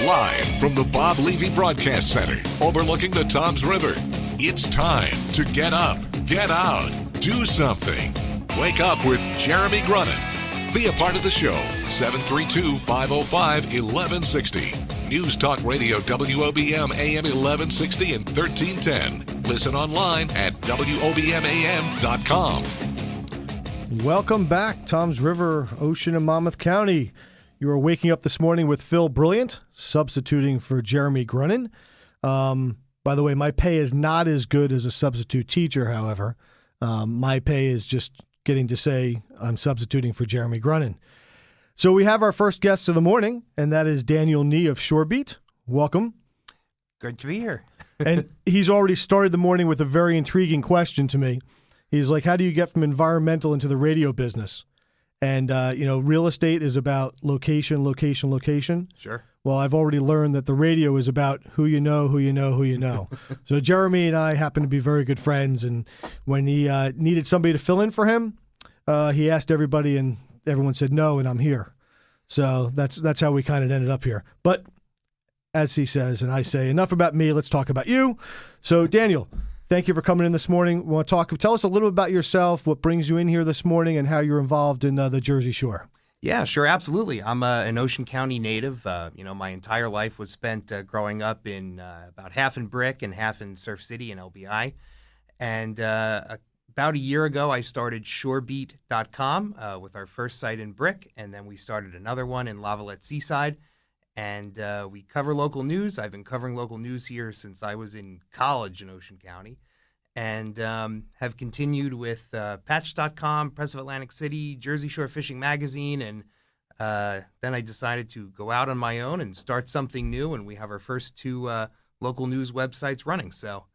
Live from the Bob Levy Broadcast Center overlooking the Toms River, it's time to get up, get out, do something. Wake up with Jeremy Grunin. Be a part of the show, 732-505-1160. News Talk Radio WOBM AM 1160 and 1310. Listen online at WOBMAM.com. Welcome back, Toms River, Ocean, and Monmouth County. You are waking up this morning with Phil Brilliant, substituting for Jeremy Grunin. By the way, my pay is not as good as a substitute teacher, however. My pay is just getting to say I'm substituting for Jeremy Grunin. So we have our first guest of the morning, and that is Daniel Nee of Shorebeat. Welcome. Good to be here. And he's already started the morning with a very intriguing question to me. He's like, how do you get from environmental into the radio business? And, real estate is about location, location, location. Sure. Well, I've already learned that the radio is about who you know, who you know, who you know. So Jeremy and I happen to be very good friends. And when he needed somebody to fill in for him, he asked everybody, and everyone said no, and I'm here. So that's how we kind of ended up here. But as he says, and I say, enough about me, let's talk about you. So Daniel, thank you for coming in this morning. We want to tell us a little bit about yourself, what brings you in here this morning, and how you're involved in the Jersey Shore. Yeah, sure, absolutely. I'm an Ocean County native. My entire life was spent growing up in about half in Brick and half in Surf City and LBI. And about a year ago, I started Shorebeat.com with our first site in Brick, and then we started another one in Lavalette Seaside. And we cover local news. I've been covering local news here since I was in college in Ocean County, and have continued with Patch.com, Press of Atlantic City, Jersey Shore Fishing Magazine, and then I decided to go out on my own and start something new, and we have our first two local news websites running. So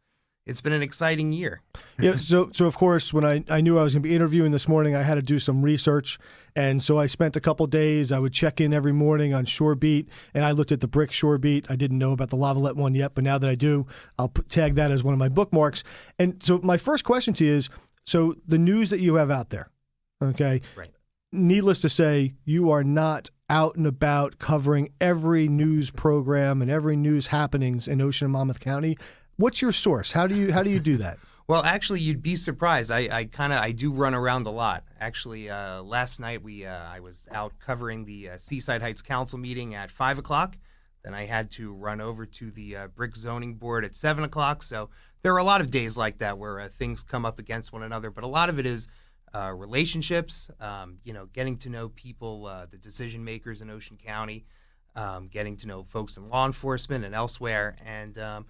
it's been an exciting year. Yeah. So of course, when I knew I was going to be interviewing this morning, I had to do some research. And so I spent a couple days. I would check in every morning on Shorebeat, and I looked at the Brick Shorebeat. I didn't know about the Lavalette one yet, but now that I do, I'll tag that as one of my bookmarks. And so my first question to you is, so the news that you have out there, okay? Right. Needless to say, you are not out and about covering every news program and every news happenings in Ocean and Monmouth County. What's your source? How do you do that? Well, actually, you'd be surprised. I do run around a lot. Actually, last night I was out covering the Seaside Heights Council meeting at 5 o'clock. Then I had to run over to the Brick Zoning Board at 7 o'clock. So there are a lot of days like that where things come up against one another. But a lot of it is relationships, getting to know people, the decision makers in Ocean County, getting to know folks in law enforcement and elsewhere. And a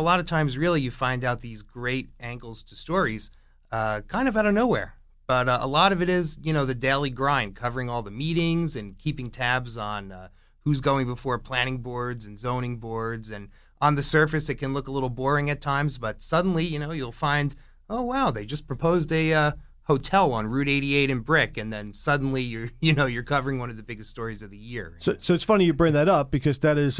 lot of times, really, you find out these great angles to stories kind of out of nowhere. But a lot of it is, the daily grind, covering all the meetings and keeping tabs on who's going before planning boards and zoning boards. And on the surface, it can look a little boring at times, but suddenly, you'll find, oh, wow, they just proposed a hotel on Route 88 in Brick, and then suddenly you're covering one of the biggest stories of the year. So it's funny you bring that up, because that is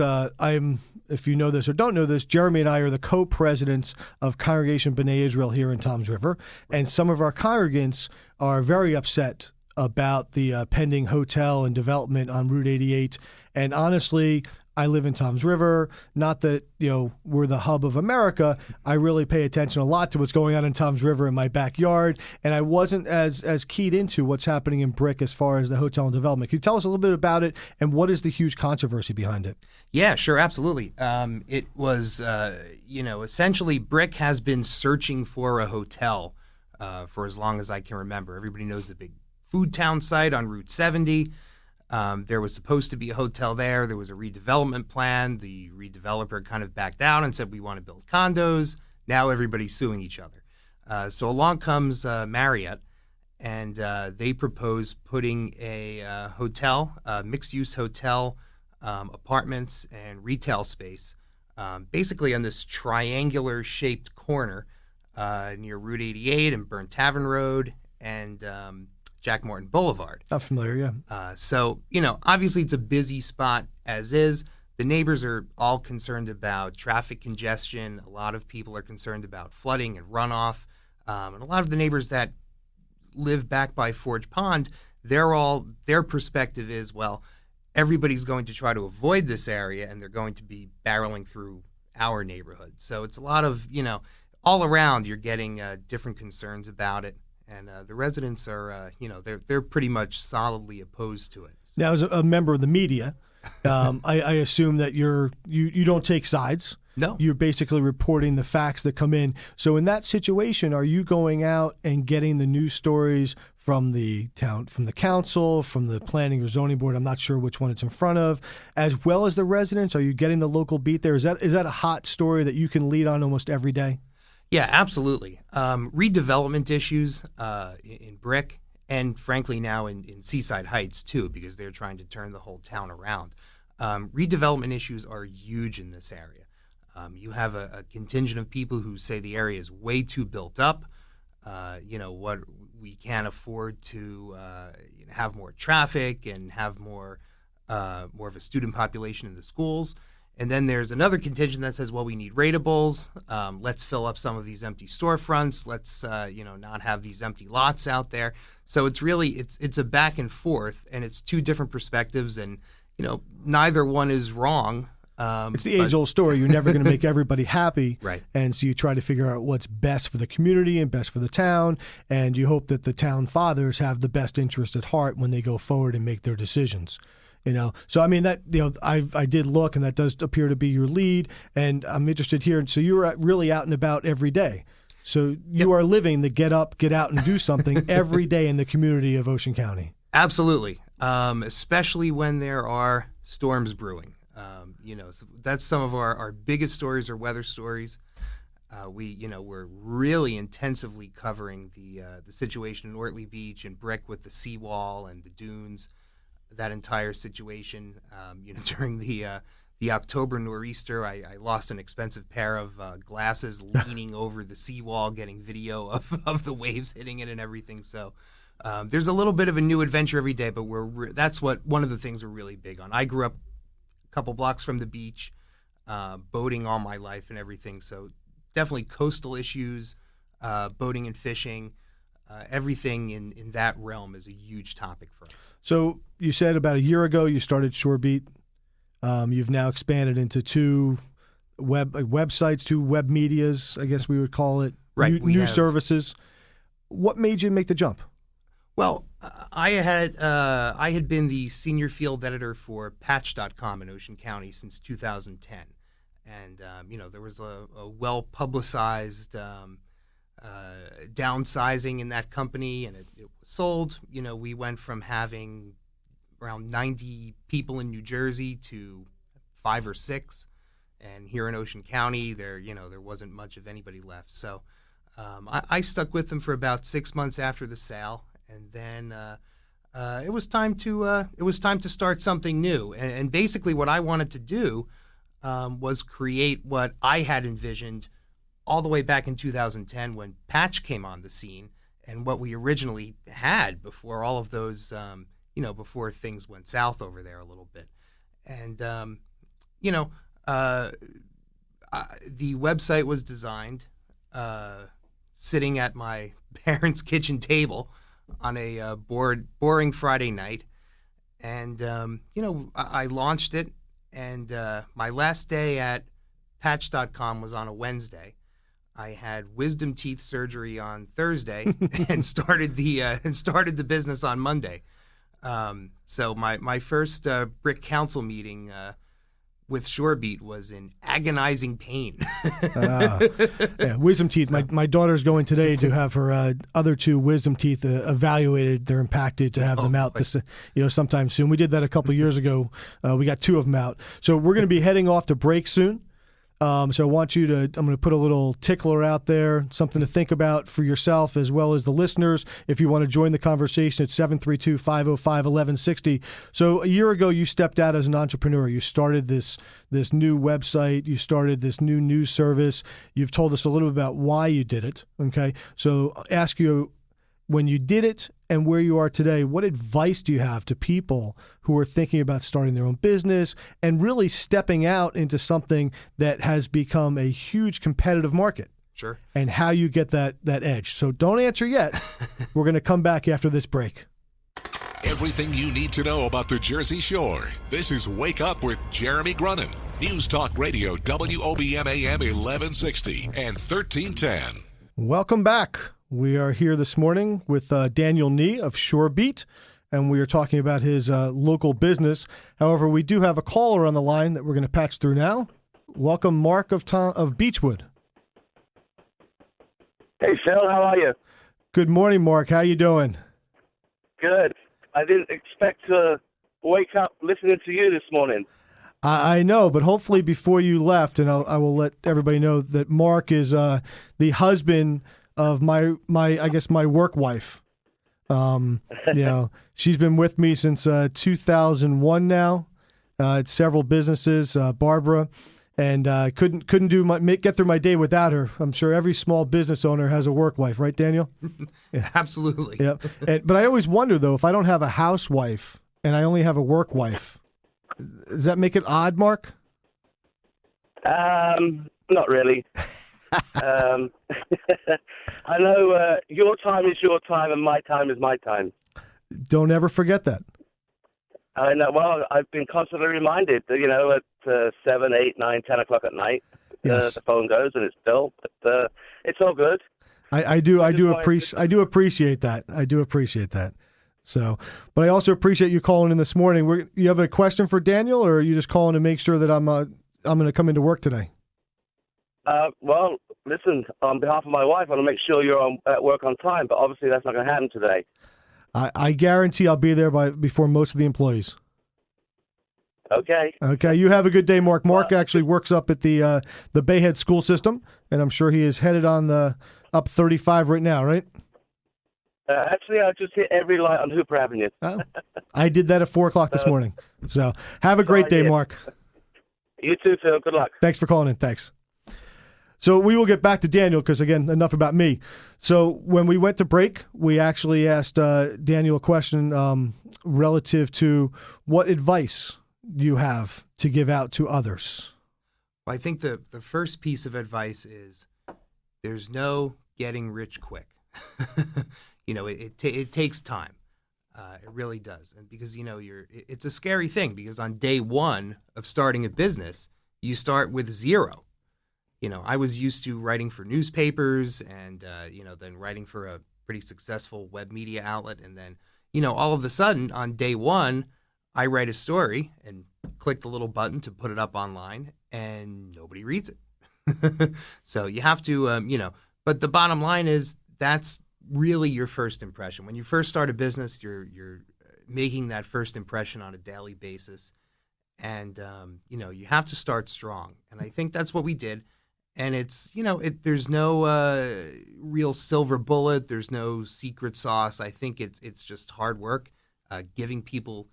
if you know this or don't know this, Jeremy and I are the co-presidents of Congregation B'nai Israel here in Toms River, and some of our congregants are very upset about the pending hotel and development on Route 88. And honestly, I live in Toms River. Not that, we're the hub of America. I really pay attention a lot to what's going on in Toms River in my backyard. And I wasn't as keyed into what's happening in Brick as far as the hotel and development. Can you tell us a little bit about it, and what is the huge controversy behind it? Yeah, sure. Absolutely. It was, essentially Brick has been searching for a hotel for as long as I can remember. Everybody knows the big food town site on Route 70. There was supposed to be a hotel there. There was a redevelopment plan. The redeveloper kind of backed out and said, we want to build condos. Now everybody's suing each other. So along comes Marriott, and they propose putting a hotel, mixed-use hotel, apartments, and retail space, basically on this triangular-shaped corner near Route 88 and Burnt Tavern Road and Jack Morton Boulevard. Not familiar, yeah. So, obviously it's a busy spot as is. The neighbors are all concerned about traffic congestion. A lot of people are concerned about flooding and runoff. And a lot of the neighbors that live back by Forge Pond, their perspective is, well, everybody's going to try to avoid this area, and they're going to be barreling through our neighborhood. So it's a lot of, all around you're getting different concerns about it. And the residents are, they're pretty much solidly opposed to it. Now, as a member of the media, I assume that you don't take sides. No. You're basically reporting the facts that come in. So in that situation, are you going out and getting the news stories from the town, from the council, from the planning or zoning board? I'm not sure which one it's in front of, as well as the residents. Are you getting the local beat there? Is that a hot story that you can lead on almost every day? Yeah, absolutely. Redevelopment issues in Brick, and frankly now in Seaside Heights too, because they're trying to turn the whole town around. Redevelopment issues are huge in this area. You have a contingent of people who say the area is way too built up. What we can't afford to have more traffic and have more of a student population in the schools. And then there's another contingent that says, well, we need ratables. Let's fill up some of these empty storefronts. Let's not have these empty lots out there. So it's really it's a back and forth, and it's two different perspectives, and neither one is wrong. It's the age-old story. You're never going to make everybody happy. Right. And so you try to figure out what's best for the community and best for the town, and you hope that the town fathers have the best interest at heart when they go forward and make their decisions. So I mean that I did look, and that does appear to be your lead, and I'm interested here. So you're really out and about every day. So you are living the get up, get out, and do something every day in the community of Ocean County. Absolutely, especially when there are storms brewing. So that's some of our biggest stories are weather stories. We're really intensively covering the situation in Ortley Beach and Brick with the seawall and the dunes, that entire situation. During the October nor'easter, I lost an expensive pair of glasses leaning over the seawall, getting video of the waves hitting it and everything. So there's a little bit of a new adventure every day, but that's one of the things we're really big on. I grew up a couple blocks from the beach, boating all my life and everything. So definitely coastal issues, boating and fishing, everything in that realm is a huge topic for us. So you said about a year ago you started Shorebeat. You've now expanded into two websites, two web medias, I guess we would call it, right? New services. What made you make the jump? Well, I had been the senior field editor for Patch.com in Ocean County since 2010, and there was a well-publicized downsizing in that company, and it was sold. We went from having around 90 people in New Jersey to 5 or 6, and here in Ocean County, there wasn't much of anybody left. So I stuck with them for about 6 months after the sale. And then it was time to start something new. And basically, what I wanted to do was create what I had envisioned all the way back in 2010 when Patch came on the scene, and what we originally had before all of those, before things went south over there a little bit. And the website was designed sitting at my parents' kitchen table on a boring Friday night, and I launched it, and my last day at Patch.com was on a Wednesday. I had wisdom teeth surgery on Thursday and started the business on Monday. So my first Brick Council meeting with Shorebeat was in agonizing pain. Wisdom teeth. My daughter's going today to have her other two wisdom teeth evaluated. They're impacted to have them out sometime soon. We did that a couple of years ago. We got 2 of them out. So we're going to be heading off to break soon. So I want you to, I'm going to put a little tickler out there, something to think about for yourself as well as the listeners. If you want to join the conversation, it's 732-505-1160. So a year ago, you stepped out as an entrepreneur. You started this new website. You started this new news service. You've told us a little bit about why you did it. Okay. So I'll ask you, when you did it and where you are today, what advice do you have to people who are thinking about starting their own business and really stepping out into something that has become a huge competitive market? Sure. And how you get that edge. So don't answer yet. We're going to come back after this break. Everything you need to know about the Jersey Shore. This is Wake Up with Jeremy Grunin. News Talk Radio, WOBM AM 1160 and 1310. Welcome back. We are here this morning with Daniel Nee of Shorebeat, and we are talking about his local business. However, we do have a caller on the line that we're going to patch through now. Welcome, Mark of Beechwood. Hey, Phil, how are you? Good morning, Mark. How you doing? Good. I didn't expect to wake up listening to you this morning. I know, but hopefully before you left, and I will let everybody know that Mark is the husband of my work wife. She's been with me since 2001 now. At several businesses, Barbara, and couldn't get through my day without her. I'm sure every small business owner has a work wife, right, Daniel? Yeah. Absolutely. Yeah. But I always wonder though, if I don't have a housewife and I only have a work wife, does that make it odd, Mark? Not really. I know your time is your time and my time is my time. Don't ever forget that. I know. Well, I've been constantly reminded that, at 7, 8, 9, 10 o'clock at night, Yes. the phone goes and it's still, but it's all good. I do appreciate that. I do appreciate that. So, but I also appreciate you calling in this morning. You have a question for Daniel, or are you just calling to make sure that I'm going to come into work today? Well, listen, on behalf of my wife, I want to make sure you're at work on time, but obviously that's not going to happen today. I guarantee I'll be there before most of the employees. Okay. Okay. You have a good day, Mark. Mark actually works up at the Bayhead school system, and I'm sure he is headed on the up 35 right now, right? Actually, I just hit every light on Hooper Avenue. I did that at 4 o'clock this morning. So have a great day, Mark. You too, Phil. Good luck. Thanks for calling in. Thanks. So we will get back to Daniel because, again, enough about me. So when we went to break, we actually asked Daniel a question relative to what advice you have to give out to others. Well, I think the first piece of advice is there's no getting rich quick. It takes time. It really does. And because, it's a scary thing because on day one of starting a business, you start with zero. I was used to writing for newspapers and, then writing for a pretty successful web media outlet. And then, all of a sudden on day one, I write a story and click the little button to put it up online and nobody reads it. So you have to, but the bottom line is that's really your first impression. When you first start a business, you're making that first impression on a daily basis. And, you have to start strong. And I think that's what we did. And it's, there's no real silver bullet. There's no secret sauce. I think it's just hard work, giving people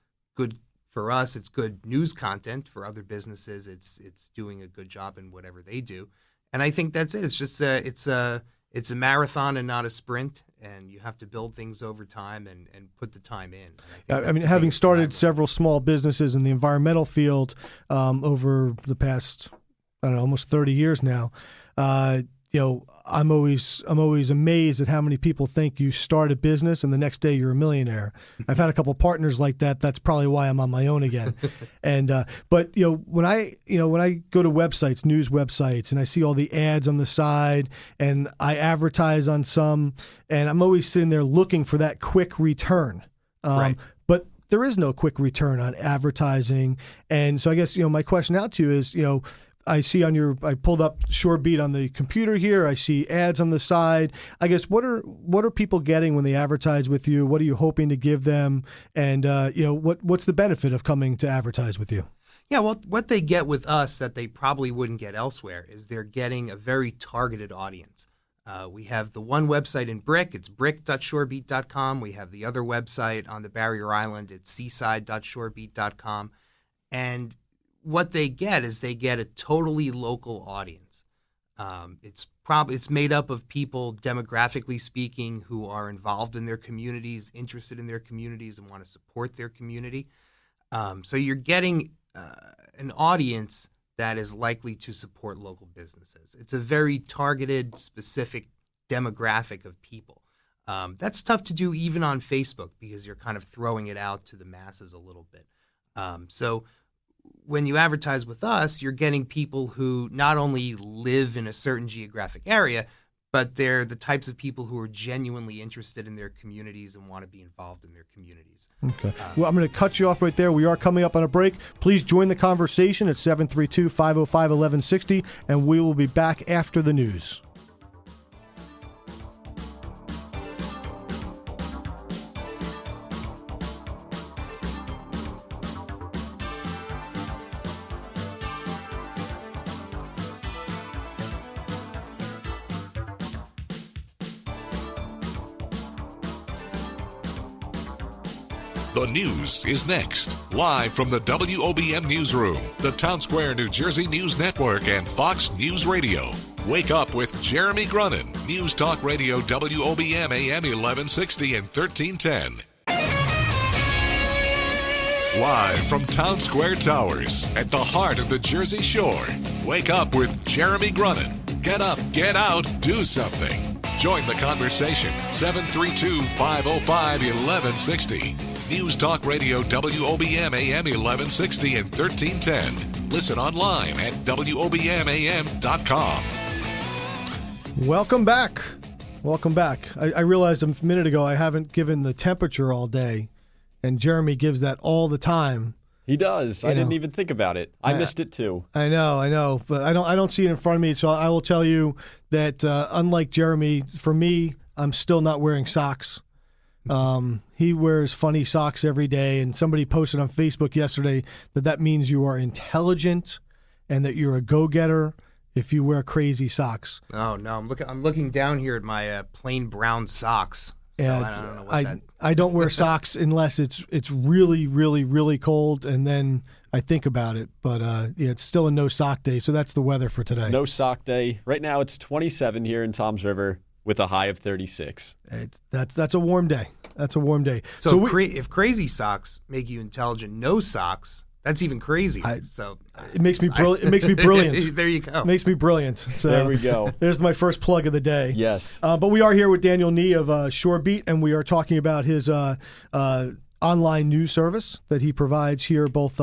for us, it's good news content. For other businesses, it's doing a good job in whatever they do. And I think that's it. It's just it's a marathon and not a sprint. And you have to build things over time and put the time in. I mean, having started several small businesses in the environmental field over the past, almost 30 years now, I'm always amazed at how many people think you start a business and the next day you're a millionaire. I've had a couple partners like that. That's probably why I'm on my own again. And but when I go to websites, news websites, and I see all the ads on the side, and I advertise on some, and I'm always sitting there looking for that quick return. Right. But there is no quick return on advertising. And so I guess my question out to you is I see I pulled up Shorebeat on the computer here. I see ads on the side. I guess what are people getting when they advertise with you? What are you hoping to give them? And what's the benefit of coming to advertise with you? Yeah, well, what they get with us that they probably wouldn't get elsewhere is they're getting a very targeted audience. We have the one website in Brick. It's brick.shorebeat.com. We have the other website on the Barrier Island. It's seaside.shorebeat.com. And what they get is they get a totally local audience. It's made up of people, demographically speaking, who are involved in their communities, interested in their communities, and want to support their community. So you're getting an audience that is likely to support local businesses. It's a very targeted, specific demographic of people. That's tough to do even on Facebook because you're kind of throwing it out to the masses a little bit. So when you advertise with us, you're getting people who not only live in a certain geographic area, but they're the types of people who are genuinely interested in their communities and want to be involved in their communities. Okay. Well, I'm going to cut you off right there. We are coming up on a break. Please join the conversation at 732-505-1160, and we will be back after the news. The news is next. Live from the WOBM Newsroom, the Town Square, New Jersey News Network, and Fox News Radio. Wake up with Jeremy Grunin. News Talk Radio WOBM AM 1160 and 1310. Live from Town Square Towers at the heart of the Jersey Shore. Wake up with Jeremy Grunin. Get up, get out, do something. Join the conversation. 732-505-1160. News Talk Radio WOBM AM 1160 and 1310. Listen online at WOBMAM.com. Welcome back. Welcome back. I realized a minute ago I haven't given the temperature all day, and Jeremy gives that all the time. He does. I didn't even think about it. I missed it too. I know, but I don't see it in front of me, so I will tell you that unlike Jeremy, for me, I'm still not wearing socks. He wears funny socks every day, and somebody posted on Facebook yesterday that means you are intelligent and that you're a go-getter if you wear crazy socks. Oh no, I'm looking down here at my plain brown socks. So Yeah, I don't know what I don't wear socks unless it's really, really, really cold, and then I think about it. But yeah, it's still a no sock day, so that's the weather for today. No sock day. Right now it's 27 here in Toms River with a high of 36. That's a warm day. That's a warm day. So if crazy socks make you intelligent, no socks, that's even crazier. It makes me brilliant. It makes me brilliant. There you go. It makes me brilliant. So There we go. There's my first plug of the day. Yes. But we are here with Daniel Nee of Shorebeat, and we are talking about his online news service that he provides here. Both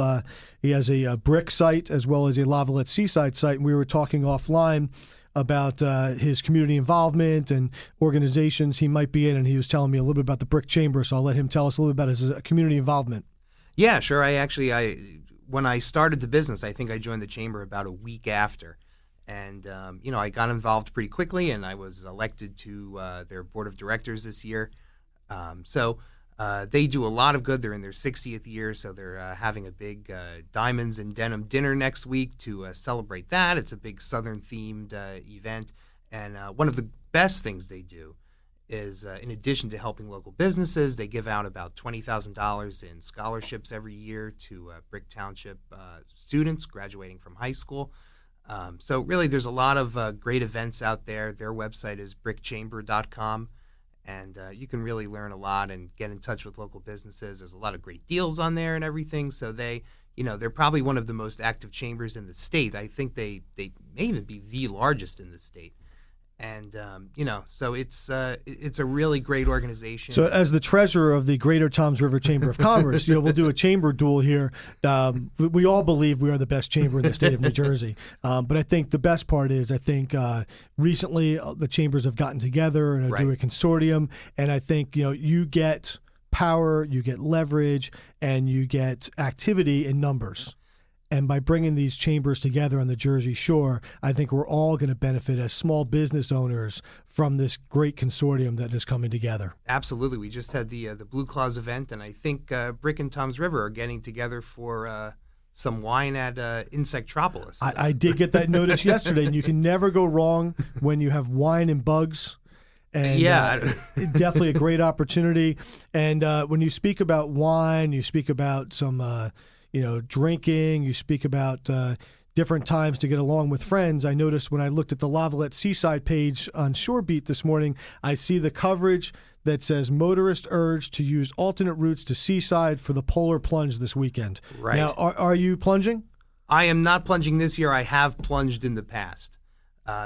he has a brick site as well as a Lavalette Seaside site, and we were talking offline about his community involvement and organizations he might be in, and he was telling me a little bit about the Brick Chamber, so I'll let him tell us a little bit about his community involvement. Yeah, sure. When I started the business, I think I joined the chamber about a week after. And, I got involved pretty quickly, and I was elected to their board of directors this year. So they do a lot of good. They're in their 60th year, so they're having a big Diamonds and Denim dinner next week to celebrate that. It's a big Southern-themed event. And one of the best things they do is, in addition to helping local businesses, they give out about $20,000 in scholarships every year to Brick Township students graduating from high school. So really, there's a lot of great events out there. Their website is brickchamber.com, and you can really learn a lot and get in touch with local businesses. There's a lot of great deals on there and everything. So they're probably one of the most active chambers in the state. I think they may even be the largest in the state. And, so it's a really great organization. So as the treasurer of the Greater Toms River Chamber of Commerce, we'll do a chamber duel here. We all believe we are the best chamber in the state of New Jersey. But I think the best part is recently the chambers have gotten together and do a consortium. And I think, you get power, you get leverage, and you get activity in numbers. And by bringing these chambers together on the Jersey Shore, I think we're all going to benefit as small business owners from this great consortium that is coming together. Absolutely. We just had the Blue Claws event, and I think Brick and Toms River are getting together for some wine at Insectropolis. I did get that notice yesterday, and you can never go wrong when you have wine and bugs. And definitely a great opportunity. And when you speak about wine, you speak about some drinking, you speak about different times to get along with friends. I noticed when I looked at the Lavalette Seaside page on Shorebeat this morning, I see the coverage that says motorists urged to use alternate routes to Seaside for the polar plunge this weekend. Right. Now, are you plunging? I am not plunging this year. I have plunged in the past.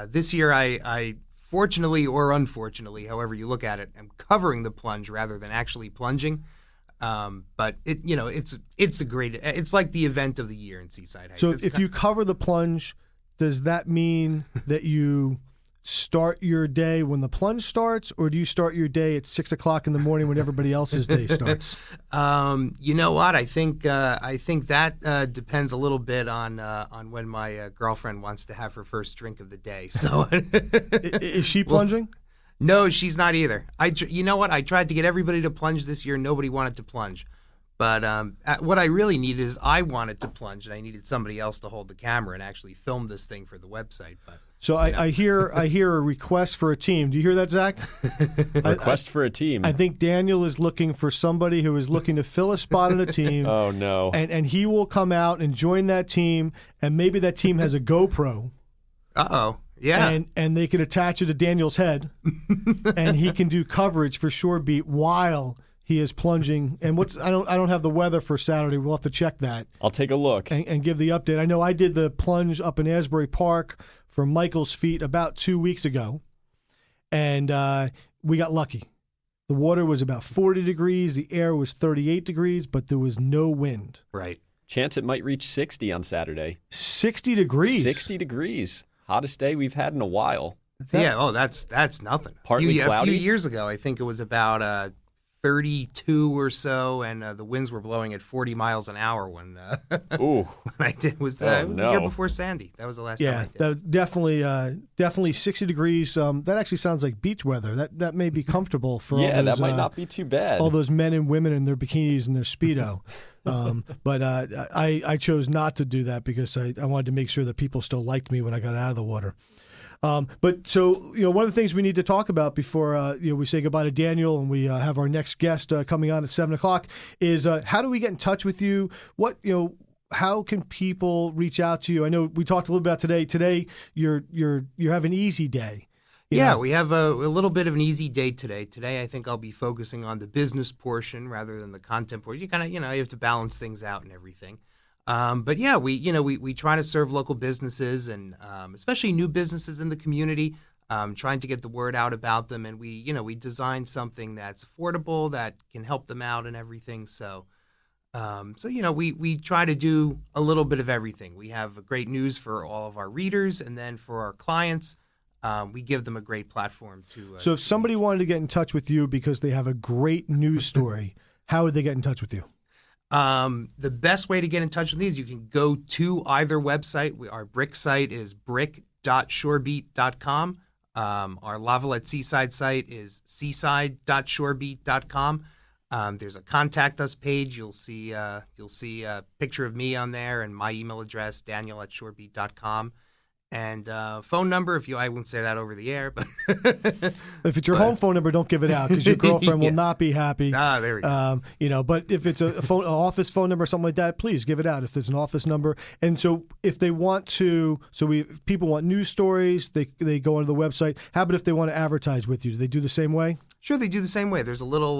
This year I fortunately or unfortunately, however you look at it, am covering the plunge rather than actually plunging. But it's like the event of the year in Seaside Heights. So if you cover the plunge, does that mean that you start your day when the plunge starts, or do you start your day at 6 o'clock in the morning when everybody else's day starts? You know what? I think that depends a little bit on when my girlfriend wants to have her first drink of the day. So Is she plunging? No, she's not either. You know what? I tried to get everybody to plunge this year. Nobody wanted to plunge. But what I really needed is I wanted to plunge, and I needed somebody else to hold the camera and actually film this thing for the website. But So I hear a request for a team. Do you hear that, Zach? Request for a team. I think Daniel is looking for somebody who is looking to fill a spot on a team. Oh, no. And he will come out and join that team, and maybe that team has a GoPro. Uh-oh. Yeah. And they can attach it to Daniel's head, and he can do coverage for Shorebeat while he is plunging. And I don't have the weather for Saturday. We'll have to check that. I'll take a look. And give the update. I know I did the plunge up in Asbury Park for Michael's feet about 2 weeks ago, and we got lucky. The water was about 40 degrees. The air was 38 degrees, but there was no wind. Right. Chance it might reach 60 on Saturday. 60 degrees. 60 degrees. Hottest day we've had in a while. That's nothing. Partly cloudy. A few years ago, I think it was about 32 or so, and the winds were blowing at 40 miles an hour when I did. It was the year before Sandy. That was the last time I did. Yeah, definitely 60 degrees. That actually sounds like beach weather. That may be comfortable for all those, that might not be too bad. All those men and women in their bikinis and their Speedo. But I chose not to do that because I wanted to make sure that people still liked me when I got out of the water. But so, one of the things we need to talk about before, we say goodbye to Daniel and we have our next guest coming on at 7 o'clock is how do we get in touch with you? How can people reach out to you? I know we talked a little about today. Today, you have an easy day. We have a little bit of an easy day today. Today, I think I'll be focusing on the business portion rather than the content portion. You kind of, you have to balance things out and everything. But yeah, we try to serve local businesses and especially new businesses in the community, trying to get the word out about them. And we design something that's affordable, that can help them out and everything. So we try to do a little bit of everything. We have great news for all of our readers, and then for our clients, we give them a great platform to. So if somebody wanted to get in touch with you because they have a great news story, how would they get in touch with you? The best way to get in touch with these, you can go to either website. Our brick site is brick.shorebeat.com. Our Lavalette Seaside site is seaside.shorebeat.com. There's a contact us page. You'll see a picture of me on there and my email address, daniel@shorebeat.com. And phone number, I won't say that over the air, but if it's your home phone number, don't give it out because your girlfriend will not be happy. There we go. But if it's an office phone number or something like that, please give it out if there's an office number. And so if they want to, if people want news stories, they go onto the website. How about if they want to advertise with you? Do they do the same way? Sure, they do the same way. There's a little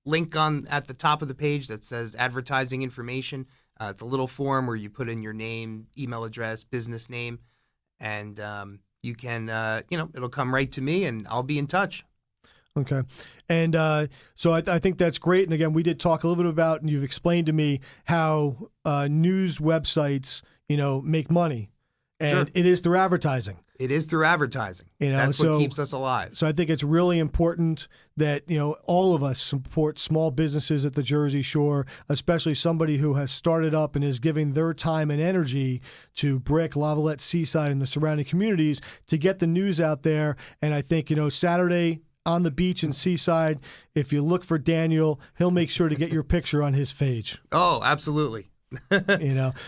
link at the top of the page that says advertising information. It's a little form where you put in your name, email address, business name. And you can, it'll come right to me, and I'll be in touch. Okay. And so I think that's great. And again, we did talk a little bit about, and you've explained to me how news websites, make money. And Sure. It is through advertising. It is through advertising. That's what keeps us alive. So I think it's really important that, all of us support small businesses at the Jersey Shore, especially somebody who has started up and is giving their time and energy to Brick, Lavalette, Seaside, and the surrounding communities to get the news out there. And I think, Saturday on the beach in Seaside, if you look for Daniel, he'll make sure to get your picture on his page. Oh, absolutely.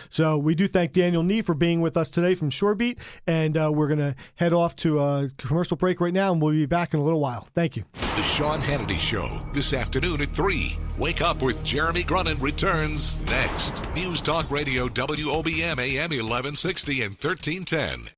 So we do thank Daniel Nee for being with us today from Shorebeat, and we're going to head off to a commercial break right now, and we'll be back in a little while. Thank you. The Sean Hannity Show, this afternoon at 3. Wake Up with Jeremy Grunin returns next. News Talk Radio, WOBM AM 1160 and 1310.